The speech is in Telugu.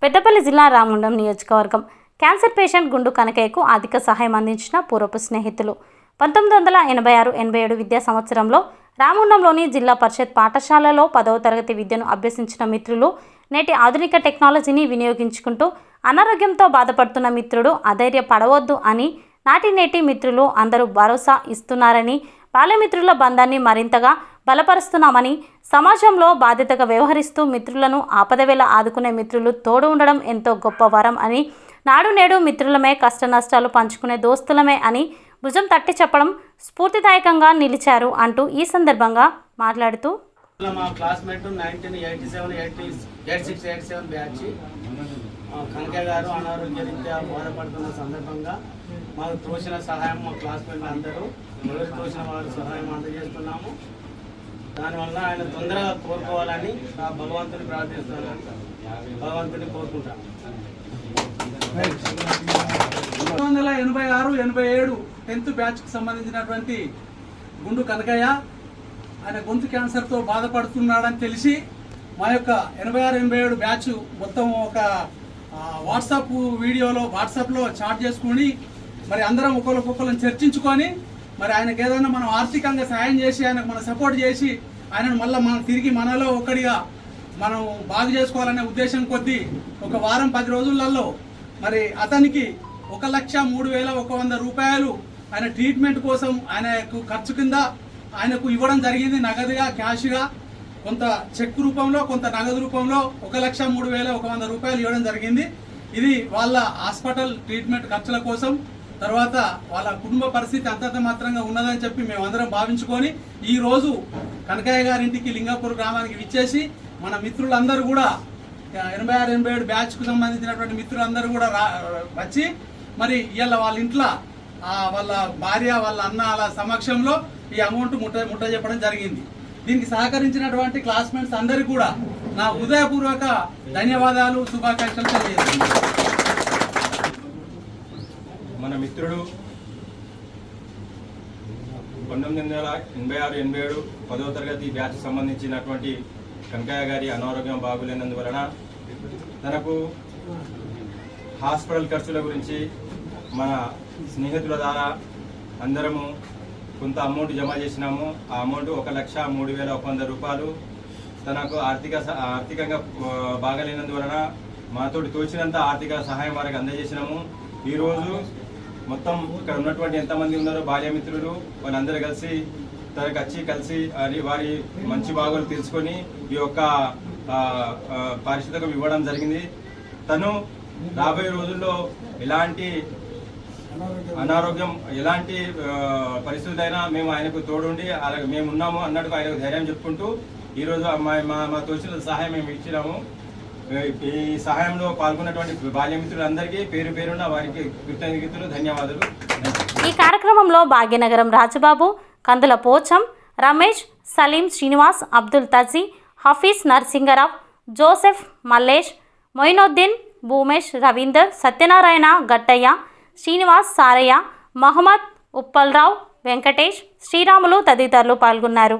పెద్దపల్లి జిల్లా రామగుండం నియోజకవర్గం క్యాన్సర్ పేషెంట్ గుండు కనకయ్యకు ఆర్థిక సహాయం అందించిన పూర్వపు స్నేహితులు 1986-87 విద్యా సంవత్సరంలో రామగుండంలోని జిల్లా పరిషత్ పాఠశాలలో 10వ తరగతి విద్యను అభ్యసించిన మిత్రులు నేటి ఆధునిక టెక్నాలజీని వినియోగించుకుంటూ అనారోగ్యంతో బాధపడుతున్న మిత్రుడు అధైర్యపడవద్దు అని నాటి నేటి మిత్రులు అందరూ భరోసా ఇస్తున్నారని బాల్యమిత్రుల బంధాన్ని మరింతగా బలపరుస్తున్నామని సమాజంలో బాధ్యతగా వ్యవహరిస్తూ మిత్రులను ఆపదవేళ ఆదుకునే మిత్రులు తోడు ఉండడం ఎంతో గొప్ప వరం అని నాడు నేడు మిత్రులమే కష్ట నష్టాలు పంచుకునే దోస్తులమే అని భుజం తట్టి చెప్పడం స్ఫూర్తిదాయకంగా నిలిచారు అంటూ ఈ సందర్భంగా మాట్లాడుతూ మా క్లాస్మేట్ 1987 బ్యాచ్ కనకయ్య గారు అనారోగ్యరీత్యా బాధపడుతున్న సందర్భంగా మాకు తోచిన సహాయం మా క్లాస్మేట్ అందరూ ఎవరు తోచిన వారు సహాయం అందజేస్తున్నాము. దానివల్ల ఆయన తొందరగా కోరుకోవాలని భగవంతుని ప్రార్థిస్తున్నాను, భగవంతుని కోరుకుంటాను. 1986-87 10th బ్యాచ్కి సంబంధించినటువంటి గుండు కనకయ్య ఆయన గొంతు క్యాన్సర్తో బాధపడుతున్నాడని తెలిసి మా యొక్క 86-87 బ్యాచ్ మొత్తం ఒక వాట్సాప్లో చాట్ చేసుకుని మరి అందరం ఒకరికొకరిని చర్చించుకొని మరి ఆయనకు ఏదైనా మనం ఆర్థికంగా సాయం చేసి ఆయనకు మనం సపోర్ట్ చేసి ఆయనను మళ్ళీ మనం తిరిగి మనలో ఒకటిగా మనం బాగు చేసుకోవాలనే ఉద్దేశం కొద్దీ ఒక వారం 10 రోజులలో మరి అతనికి 1,03,100 రూపాయలు ఆయన ట్రీట్మెంట్ కోసం ఆయనకు ఖర్చు కింద ఆయనకు ఇవ్వడం జరిగింది. నగదుగా క్యాష్గా కొంత చెక్ రూపంలో కొంత నగదు రూపంలో 1,03,100 రూపాయలు ఇవ్వడం జరిగింది. ఇది వాళ్ళ హాస్పిటల్ ట్రీట్మెంట్ ఖర్చుల కోసం, తర్వాత వాళ్ళ కుటుంబ పరిస్థితి అంతంత మాత్రంగా ఉన్నదని చెప్పి మేమందరం భావించుకొని ఈరోజు కనకయ్య గారింటికి లింగాపూర్ గ్రామానికి విచ్చేసి మన మిత్రులందరూ కూడా 86-87 బ్యాచ్కు సంబంధించినటువంటి మిత్రులందరూ కూడా వచ్చి మరి ఇవాళ వాళ్ళ ఇంట్లో వాళ్ళ భార్య వాళ్ళ అన్న వాళ్ళ సమక్షంలో ఈ అమౌంట్ ముట్ట చెప్పడం జరిగింది. దీనికి సహకరించినటువంటి క్లాస్మేట్స్ అందరికీ కూడా నా హృదయపూర్వక ధన్యవాదాలు, శుభాకాంక్షలు తెలియజేస్తున్నాను. మన మిత్రుడు 1986-87 10వ తరగతి బ్యాచ్ సంబంధించినటువంటి కనకయ్య గారి అనారోగ్యం బాగులేనందువలన తనకు హాస్పిటల్ ఖర్చుల గురించి మన స్నేహితుల ద్వారా అందరము కొంత అమౌంట్ జమ చేసినాము. ఆ అమౌంట్ 1,03,100 రూపాయలు తనకు ఆర్థికంగా బాగలేనందువలన మాతోటి తోచినంత ఆర్థిక సహాయం వారికి అందజేసినాము. ఈరోజు మొత్తం ఇక్కడ ఉన్నటువంటి ఎంతమంది ఉన్నారో బాల్యమిత్రులు వాళ్ళందరూ కలిసి తనకు కలిసి వారి మంచి బాగోలు తెలుసుకొని ఈ యొక్క పారితోషికం ఇవ్వడం జరిగింది. తను రాబోయే రోజుల్లో ఎలాంటి అనారోగ్యం ఎలాంటి పరిస్థితులైనా మేము ఆయనకు తోడుండి అలాగే మేము ఉన్నాము అన్నట్టుగా ఆయనకు ధైర్యం చెప్పుకుంటూ ఈరోజు మా తోచిన సహాయం మేము ఇచ్చినాము. ఈ సహాయంలో పాల్గొన్నటువంటి బాల్యమిత్రులందరికీ పేరు పేరున వారికి కృతజ్ఞతలు, ధన్యవాదాలు. ఈ కార్యక్రమంలో భాగ్యనగరం రాజబాబు, కందుల పోచం, రమేష్, సలీం, శ్రీనివాస్, అబ్దుల్ తజీ, హఫీజ్, నర్సింగరావు, జోసెఫ్, మల్లేష్, మొయినుద్దీన్, భూమేష్, రవీందర్, సత్యనారాయణ, గట్టయ్య, శ్రీనివాస్, సారయ్య, మహమ్మద్, ఉప్పల్రావు, వెంకటేష్, శ్రీరాములు తదితరులు పాల్గొన్నారు.